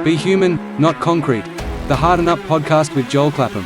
Be human, not concrete. The Hearten Up podcast with Joel Clapham.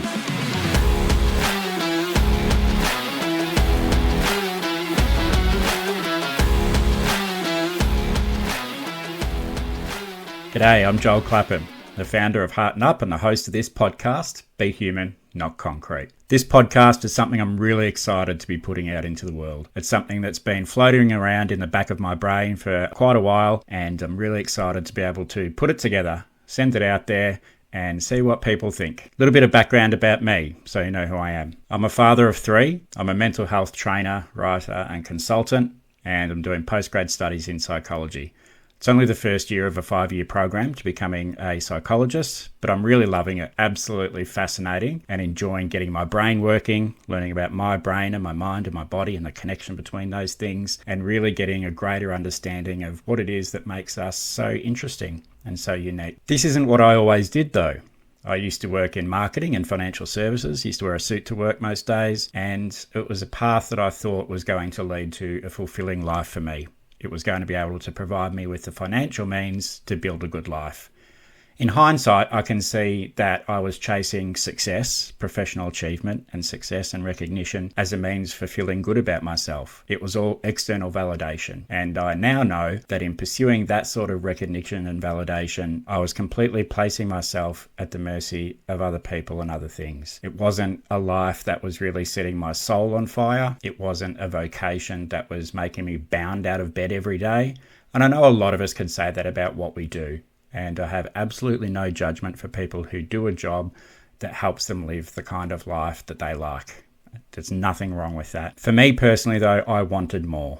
G'day, I'm Joel Clapham, the founder of Hearten Up and the host of this podcast, Be Human, Not Concrete. This podcast is something I'm really excited to be putting out into the world. It's something that's been floating around in the back of my brain for quite a while, and I'm really excited to be able to put it together, send it out there, and see what people think. A little bit of background about me, so you know who I am. I'm a father of three. I'm a mental health trainer, writer, and consultant, and I'm doing postgrad studies in psychology. It's only the first year of a 5-year program to becoming a psychologist, but I'm really loving it. Absolutely fascinating and enjoying getting my brain working, learning about my brain and my mind and my body and the connection between those things, and really getting a greater understanding of what it is that makes us so interesting and so unique. This isn't what I always did though. I used to work in marketing and financial services, used to wear a suit to work most days, and it was a path that I thought was going to lead to a fulfilling life for me. It was going to be able to provide me with the financial means to build a good life. In hindsight, I can see that I was chasing success, professional achievement, and success and recognition as a means for feeling good about myself. It was all external validation. And I now know that in pursuing that sort of recognition and validation, I was completely placing myself at the mercy of other people and other things. It wasn't a life that was really setting my soul on fire. It wasn't a vocation that was making me bound out of bed every day. And I know a lot of us can say that about what we do. And I have absolutely no judgment for people who do a job that helps them live the kind of life that they like. There's nothing wrong with that. For me personally, though, I wanted more.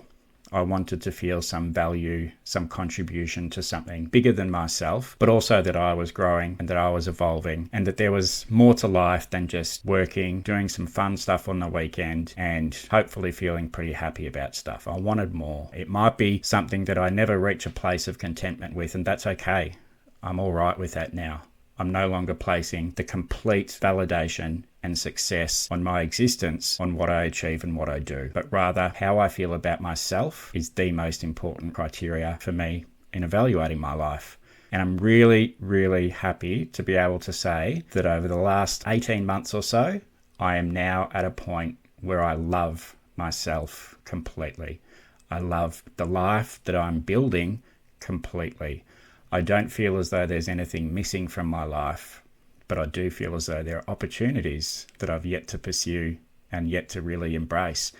I wanted to feel some value, some contribution to something bigger than myself, but also that I was growing and that I was evolving and that there was more to life than just working, doing some fun stuff on the weekend and hopefully feeling pretty happy about stuff. I wanted more. It might be something that I never reach a place of contentment with, and that's okay. I'm all right with that now. I'm no longer placing the complete validation and success on my existence, on what I achieve and what I do, but rather how I feel about myself is the most important criteria for me in evaluating my life. And I'm really, really happy to be able to say that over the last 18 months or so, I am now at a point where I love myself completely. I love the life that I'm building completely. I don't feel as though there's anything missing from my life, but I do feel as though there are opportunities that I've yet to pursue and yet to really embrace.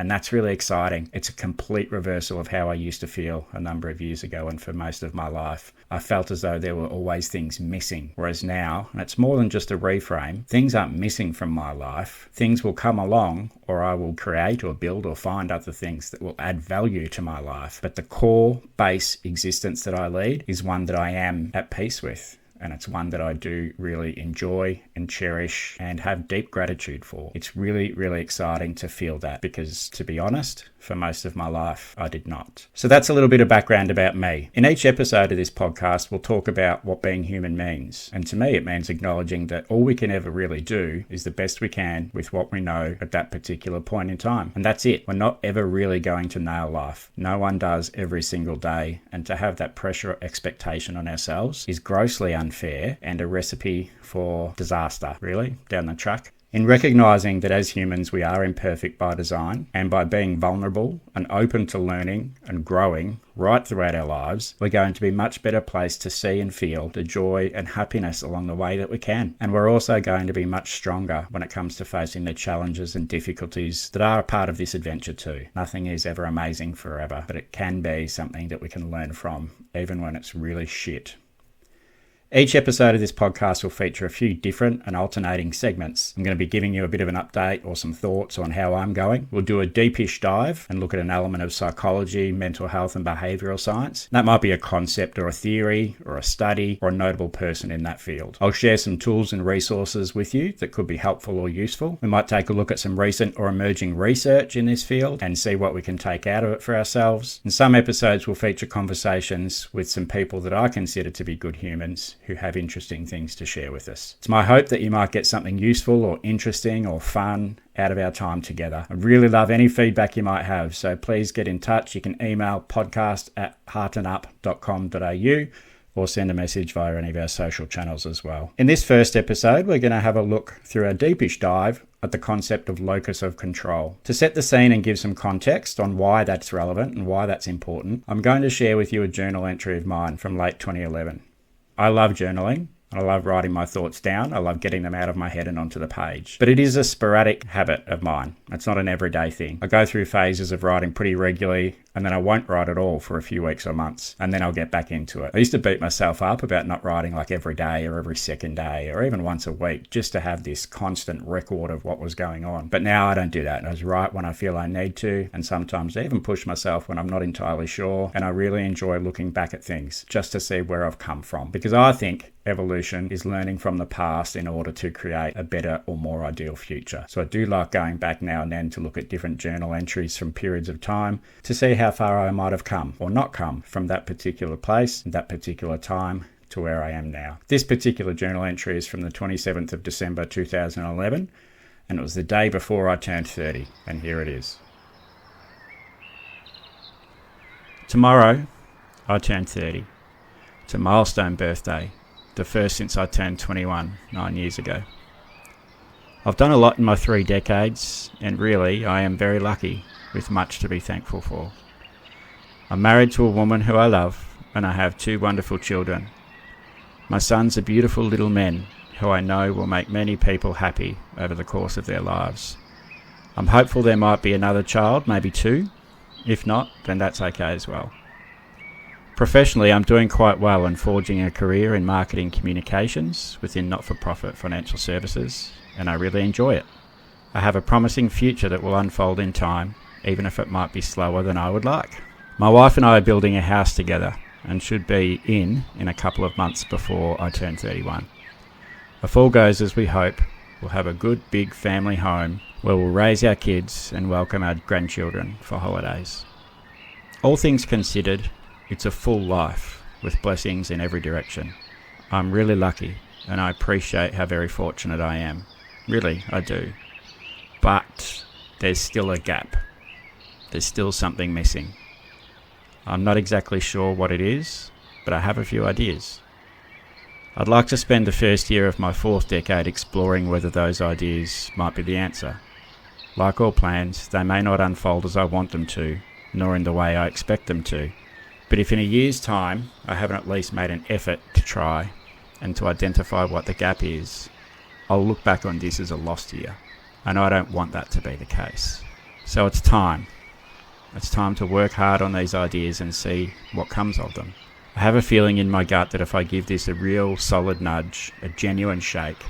And that's really exciting. It's a complete reversal of how I used to feel a number of years ago, and for most of my life. I felt as though there were always things missing. Whereas now, and it's more than just a reframe, things aren't missing from my life. Things will come along, or I will create or build or find other things that will add value to my life. But the core base existence that I lead is one that I am at peace with. And it's one that I do really enjoy and cherish and have deep gratitude for. It's really, really exciting to feel that because, to be honest, for most of my life, I did not. So that's a little bit of background about me. In each episode of this podcast, we'll talk about what being human means. And to me, it means acknowledging that all we can ever really do is the best we can with what we know at that particular point in time. And that's it. We're not ever really going to nail life. No one does every single day. And to have that pressure or expectation on ourselves is grossly unfair and a recipe for disaster, really, down the track. In recognizing that as humans we are imperfect by design, and by being vulnerable and open to learning and growing right throughout our lives, we're going to be much better placed to see and feel the joy and happiness along the way that we can. And we're also going to be much stronger when it comes to facing the challenges and difficulties that are a part of this adventure too. Nothing is ever amazing forever, but it can be something that we can learn from, even when it's really shit. Each episode of this podcast will feature a few different and alternating segments. I'm going to be giving you a bit of an update or some thoughts on how I'm going. We'll do a deepish dive and look at an element of psychology, mental health and behavioural science. That might be a concept or a theory or a study or a notable person in that field. I'll share some tools and resources with you that could be helpful or useful. We might take a look at some recent or emerging research in this field and see what we can take out of it for ourselves. And some episodes will feature conversations with some people that I consider to be good humans who have interesting things to share with us. It's my hope that you might get something useful or interesting or fun out of our time together. I really love any feedback you might have, so please get in touch. You can email podcast@heartenup.com.au or send a message via any of our social channels as well. In this first episode, we're going to have a look through a deepish dive at the concept of locus of control. To set the scene and give some context on why that's relevant and why that's important, I'm going to share with you a journal entry of mine from late 2011. I love journaling. I love writing my thoughts down. I love getting them out of my head and onto the page. But it is a sporadic habit of mine. It's not an everyday thing. I go through phases of writing pretty regularly, and then I won't write at all for a few weeks or months, and then I'll get back into it. I used to beat myself up about not writing like every day or every second day or even once a week, just to have this constant record of what was going on. But now I don't do that. I just write when I feel I need to, and sometimes I even push myself when I'm not entirely sure, and I really enjoy looking back at things just to see where I've come from, because I think evolution is learning from the past in order to create a better or more ideal future. So I do like going back now and then to look at different journal entries from periods of time to see how far I might have come or not come from that particular place, that particular time, to where I am now. This particular journal entry is from the 27th of December 2011, and it was the day before I turned 30, and here it is. Tomorrow, I turn 30. It's a milestone birthday, the first since I turned 21 9 years ago. I've done a lot in my 3 decades, and really I am very lucky, with much to be thankful for. I'm married to a woman who I love, and I have 2 wonderful children. My sons are beautiful little men who I know will make many people happy over the course of their lives. I'm hopeful there might be another child, maybe 2. If not, then that's okay as well. Professionally, I'm doing quite well and forging a career in marketing communications within not-for-profit financial services, and I really enjoy it. I have a promising future that will unfold in time, even if it might be slower than I would like. My wife and I are building a house together and should be in a couple of months before I turn 31. If all goes as we hope, we'll have a good big family home where we'll raise our kids and welcome our grandchildren for holidays. All things considered, it's a full life with blessings in every direction. I'm really lucky and I appreciate how very fortunate I am. Really, I do. But there's still a gap. There's still something missing. I'm not exactly sure what it is, but I have a few ideas. I'd like to spend the first year of my 4th decade exploring whether those ideas might be the answer. Like all plans, they may not unfold as I want them to, nor in the way I expect them to. But if in a year's time I haven't at least made an effort to try and to identify what the gap is, I'll look back on this as a lost year. And I don't want that to be the case. So it's time. It's time to work hard on these ideas and see what comes of them. I have a feeling in my gut that if I give this a real solid nudge, a genuine shake,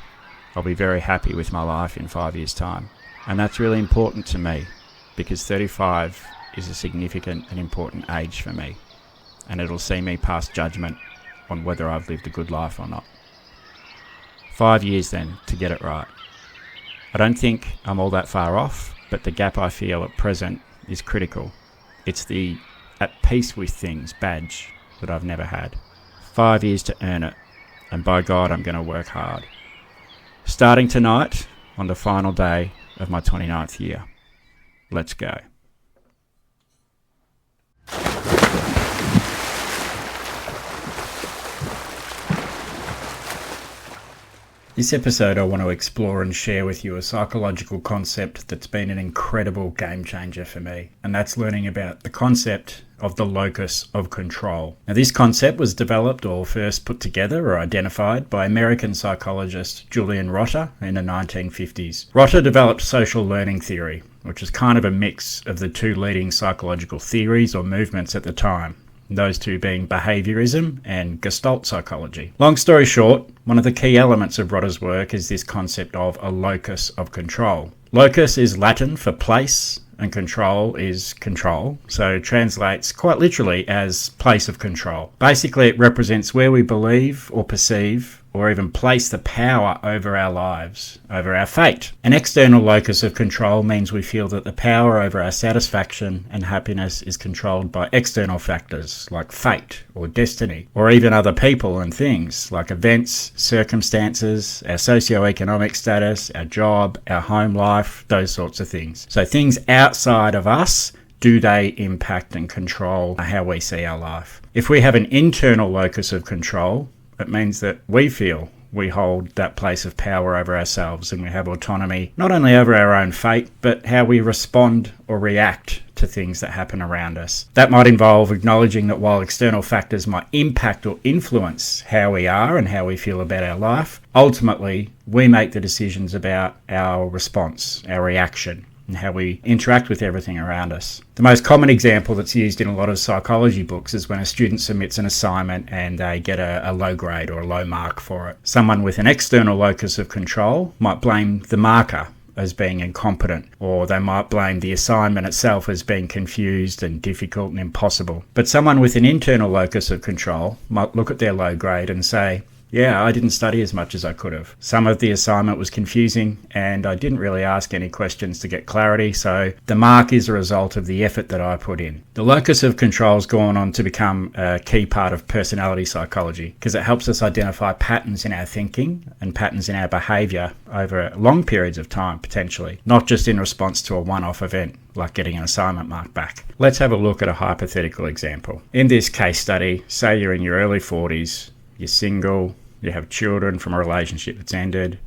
I'll be very happy with my life in 5 years' time. And that's really important to me, because 35 is a significant and important age for me. And it'll see me pass judgment on whether I've lived a good life or not. 5 years then to get it right. I don't think I'm all that far off, but the gap I feel at present is critical. It's the at peace with things badge that I've never had. 5 years to earn it, and by God I'm going to work hard. Starting tonight on the final day of my 29th year. Let's go. This episode I want to explore and share with you a psychological concept that's been an incredible game changer for me, and that's learning about the concept of the locus of control. Now, this concept was developed or first put together or identified by American psychologist Julian Rotter in the 1950s. Rotter developed social learning theory, which is kind of a mix of the 2 leading psychological theories or movements at the time. Those 2 being behaviorism and Gestalt psychology. Long story short, one of the key elements of Rotter's work is this concept of a locus of control. Locus is Latin for place, and control is control, so it translates quite literally as place of control. Basically, it represents where we believe or perceive or even place the power over our lives, over our fate. An external locus of control means we feel that the power over our satisfaction and happiness is controlled by external factors like fate or destiny, or even other people and things like events, circumstances, our socioeconomic status, our job, our home life, those sorts of things. So things outside of us Do they impact and control how we see our life? If we have an internal locus of control, it means that we feel we hold that place of power over ourselves and we have autonomy not only over our own fate, but how we respond or react to things that happen around us. That might involve acknowledging that while external factors might impact or influence how we are and how we feel about our life, ultimately we make the decisions about our response, our reaction, and how we interact with everything around us. The most common example that's used in a lot of psychology books is when a student submits an assignment and they get a low grade or a low mark for it. Someone with an external locus of control might blame the marker as being incompetent, or they might blame the assignment itself as being confused and difficult and impossible. But someone with an internal locus of control might look at their low grade and say, yeah, I didn't study as much as I could have. Some of the assignment was confusing and I didn't really ask any questions to get clarity, so the mark is a result of the effort that I put in. The locus of control has gone on to become a key part of personality psychology because it helps us identify patterns in our thinking and patterns in our behaviour over long periods of time, potentially, not just in response to a one-off event like getting an assignment marked back. Let's have a look at a hypothetical example. In this case study, say you're in your early 40s, you're single, you have children from a relationship that's ended,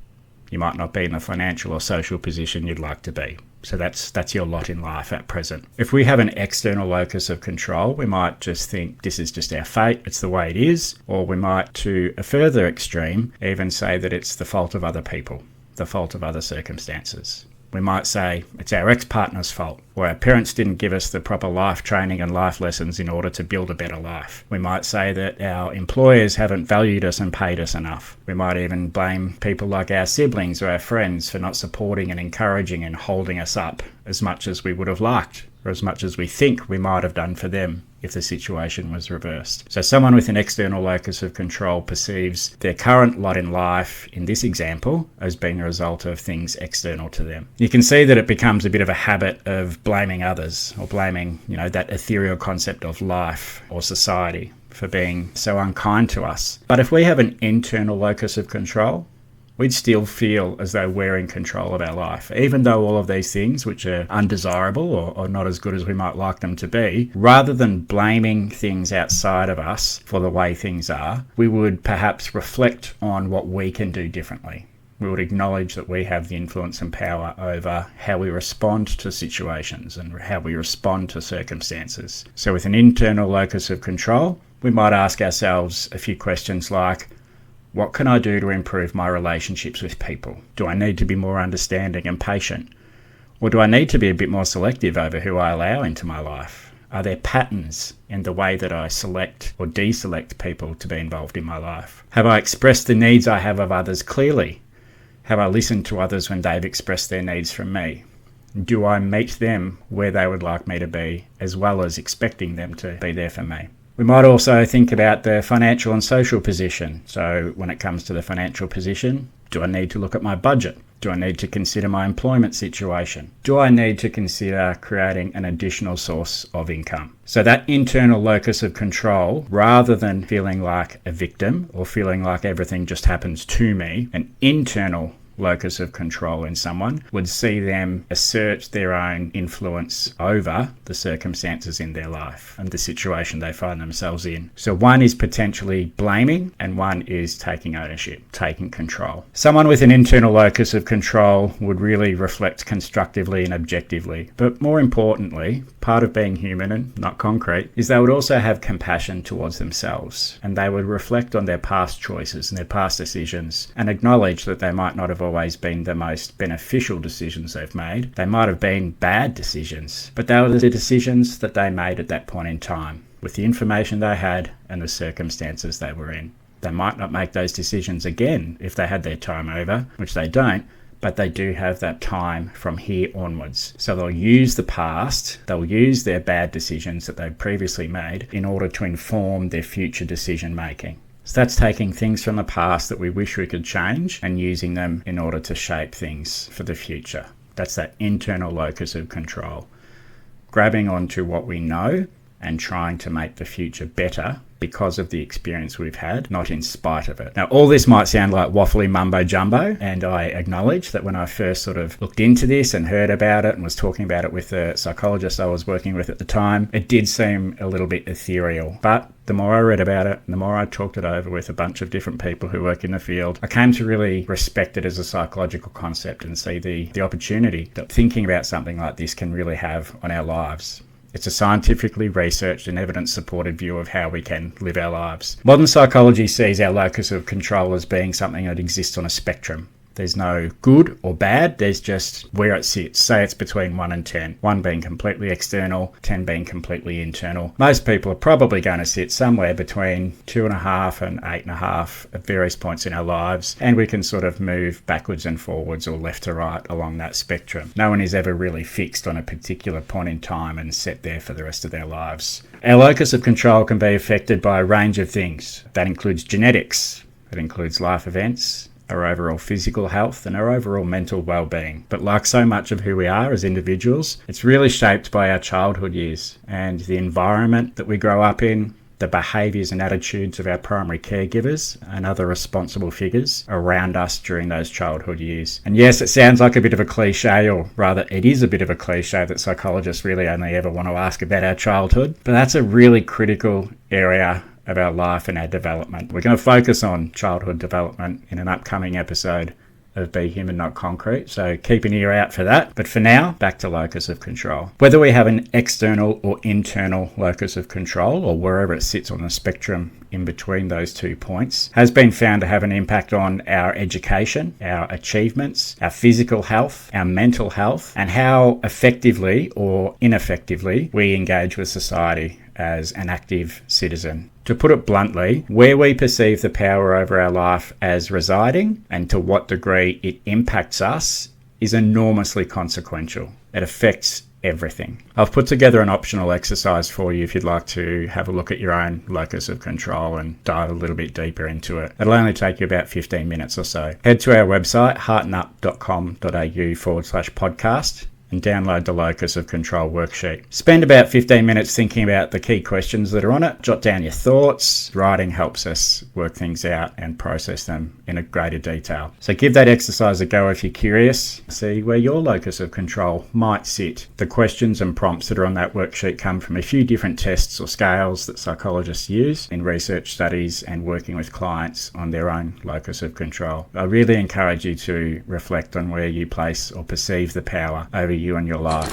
you might not be in the financial or social position you'd like to be. So that's your lot in life at present. If we have an external locus of control, we might just think this is just our fate, it's the way it is, or we might, to a further extreme, even say that it's the fault of other people, the fault of other circumstances. We might say it's our ex-partner's fault, or our parents didn't give us the proper life training and life lessons in order to build a better life. We might say that our employers haven't valued us and paid us enough. We might even blame people like our siblings or our friends for not supporting and encouraging and holding us up as much as we would have liked, or as much as we think we might have done for them if the situation was reversed. So someone with an external locus of control perceives their current lot in life, in this example, as being a result of things external to them. You can see that it becomes a bit of a habit of blaming others, or blaming, that ethereal concept of life or society for being so unkind to us. But if we have an internal locus of control, we'd still feel as though we're in control of our life. Even though all of these things, which are undesirable or not as good as we might like them to be, rather than blaming things outside of us for the way things are, we would perhaps reflect on what we can do differently. We would acknowledge that we have the influence and power over how we respond to situations and how we respond to circumstances. So with an internal locus of control, we might ask ourselves a few questions like, what can I do to improve my relationships with people? Do I need to be more understanding and patient? Or do I need to be a bit more selective over who I allow into my life? Are there patterns in the way that I select or deselect people to be involved in my life? Have I expressed the needs I have of others clearly? Have I listened to others when they've expressed their needs from me? Do I meet them where they would like me to be, as well as expecting them to be there for me? We might also think about the financial and social position. So when it comes to the financial position, do I need to look at my budget? Do I need to consider my employment situation? Do I need to consider creating an additional source of income? So that internal locus of control, rather than feeling like a victim or feeling like everything just happens to me, an internal locus of control in someone would see them assert their own influence over the circumstances in their life and the situation they find themselves in. So one is potentially blaming and one is taking ownership, taking control. Someone with an internal locus of control would really reflect constructively and objectively. But more importantly, part of being human and not concrete is they would also have compassion towards themselves, and they would reflect on their past choices and their past decisions and acknowledge that they might not have always been the most beneficial decisions they've made. They might have been bad decisions, but they were the decisions that they made at that point in time, with the information they had and the circumstances they were in. They might not make those decisions again if they had their time over, which they don't, but they do have that time from here onwards. So they'll use the past, they'll use their bad decisions that they've previously made in order to inform their future decision making. So that's taking things from the past that we wish we could change and using them in order to shape things for the future. That's that internal locus of control. Grabbing onto what we know and trying to make the future better because of the experience we've had, not in spite of it. Now, all this might sound like waffly mumbo jumbo, and I acknowledge that when I first sort of looked into this and heard about it and was talking about it with the psychologist I was working with at the time, it did seem a little bit ethereal. But the more I read about it, and the more I talked it over with a bunch of different people who work in the field, I came to really respect it as a psychological concept and see the opportunity that thinking about something like this can really have on our lives. It's a scientifically researched and evidence-supported view of how we can live our lives. Modern psychology sees our locus of control as being something that exists on a spectrum. There's no good or bad, there's just where it sits. Say it's between 1 and 10. 1 being completely external, 10 being completely internal. Most people are probably going to sit somewhere between 2.5 and 8.5 at various points in our lives, and we can sort of move backwards and forwards or left to right along that spectrum. No one is ever really fixed on a particular point in time and set there for the rest of their lives. Our locus of control can be affected by a range of things. That includes genetics, it includes life events, our overall physical health and our overall mental well-being. But like so much of who we are as individuals, it's really shaped by our childhood years and the environment that we grow up in, the behaviours and attitudes of our primary caregivers and other responsible figures around us during those childhood years. And yes, it sounds like a bit of a cliche, or rather it is a bit of a cliche that psychologists really only ever want to ask about our childhood, but that's a really critical area of our life and our development. We're going to focus on childhood development in an upcoming episode of Be Human Not Concrete, so keep an ear out for that. But for now, back to locus of control. Whether we have an external or internal locus of control, or wherever it sits on the spectrum in between those 2 points, has been found to have an impact on our education, our achievements, our physical health, our mental health, and how effectively or ineffectively we engage with society as an active citizen. To put it bluntly, where we perceive the power over our life as residing and to what degree it impacts us is enormously consequential. It affects everything. I've put together an optional exercise for you if you'd like to have a look at your own locus of control and dive a little bit deeper into it. It'll only take you about 15 minutes or so. Head to our website, heartenup.com.au/podcast. and download the locus of control worksheet. Spend about 15 minutes thinking about the key questions that are on it. Jot down your thoughts. Writing helps us work things out and process them in a greater detail. So give that exercise a go if you're curious. See where your locus of control might sit. The questions and prompts that are on that worksheet come from a few different tests or scales that psychologists use in research studies and working with clients on their own locus of control. I really encourage you to reflect on where you place or perceive the power over you and your life.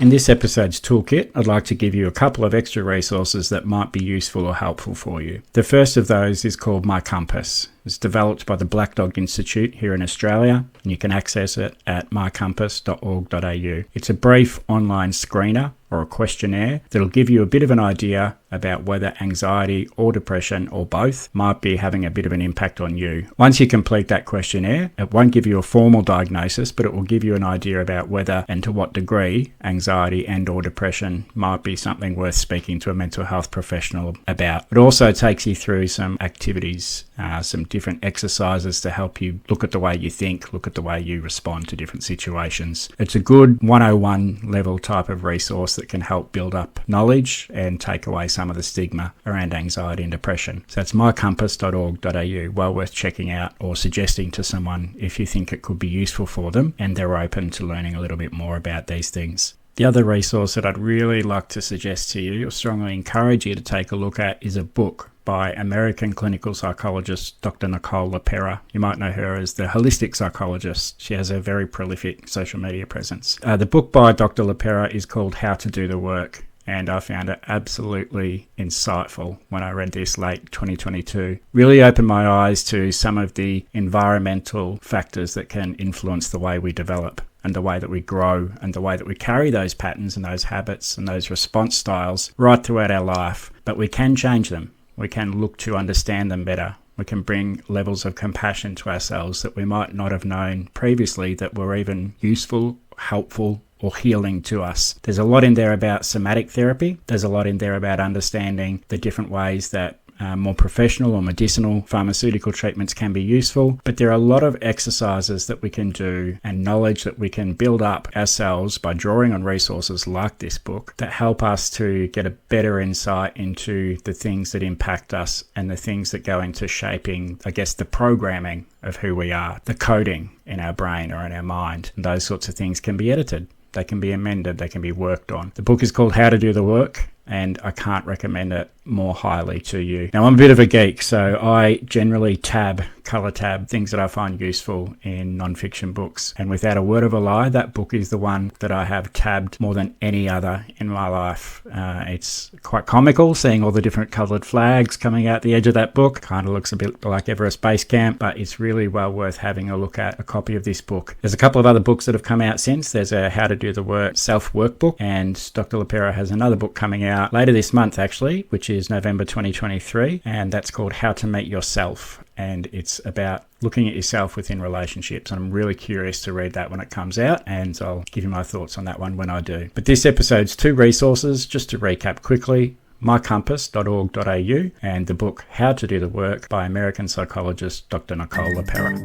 In this episode's toolkit, I'd like to give you a couple of extra resources that might be useful or helpful for you. The first of those is called My Compass. It's developed by the Black Dog Institute here in Australia, and you can access it at mycompass.org.au. It's a brief online screener or a questionnaire that'll give you a bit of an idea about whether anxiety or depression or both might be having a bit of an impact on you. Once you complete that questionnaire, it won't give you a formal diagnosis, but it will give you an idea about whether and to what degree anxiety and or depression might be something worth speaking to a mental health professional about. It also takes you through some activities, some different exercises to help you look at the way you think, look at the way you respond to different situations. It's a good 101 level type of resource that can help build up knowledge and take away some of the stigma around anxiety and depression. So it's mycompass.org.au, well worth checking out or suggesting to someone if you think it could be useful for them and they're open to learning a little bit more about these things. The other resource that I'd really like to suggest to you or strongly encourage you to take a look at is a book by American clinical psychologist Dr. Nicole LaPera. You might know her as the holistic psychologist. She has a very prolific social media presence. The book by Dr. LaPera is called How to Do the Work, and I found it absolutely insightful when I read this late 2022. Really opened my eyes to some of the environmental factors that can influence the way we develop and the way that we grow and the way that we carry those patterns and those habits and those response styles right throughout our life. But we can change them. We can look to understand them better. We can bring levels of compassion to ourselves that we might not have known previously that were even useful, helpful, or healing to us. There's a lot in there about somatic therapy. There's a lot in there about understanding the different ways that more professional or medicinal pharmaceutical treatments can be useful, but there are a lot of exercises that we can do and knowledge that we can build up ourselves by drawing on resources like this book that help us to get a better insight into the things that impact us and the things that go into shaping, I guess, the programming of who we are, the coding in our brain or in our mind. And those sorts of things can be edited. They can be amended. They can be worked on. The book is called How to Do the Work, and I can't recommend it more highly to you. Now, I'm a bit of a geek, so I generally color tab things that I find useful in nonfiction books. And without a word of a lie, that book is the one that I have tabbed more than any other in my life. It's quite comical seeing all the different colored flags coming out the edge of that book. Kind of looks a bit like Everest Base Camp, but it's really well worth having a look at a copy of this book. There's a couple of other books that have come out since. There's a How to Do the Work self-workbook, and Dr. LaPera has another book coming out later this month, actually, which is November 2023, and that's called How to Meet Yourself, and it's about looking at yourself within relationships. And I'm really curious to read that when it comes out, and I'll give you my thoughts on that one when I do. But this episode's 2 resources, just to recap quickly: mycompass.org.au and the book How to Do the Work by American psychologist Dr. Nicole LaPera.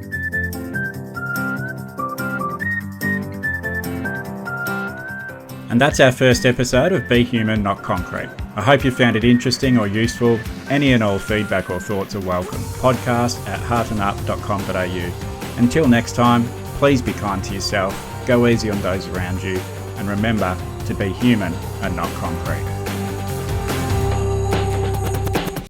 And that's our first episode of Be Human, Not Concrete. I hope you found it interesting or useful. Any and all feedback or thoughts are welcome. podcast@heartenup.com.au. Until next time, please be kind to yourself, go easy on those around you, and remember to be human and not concrete.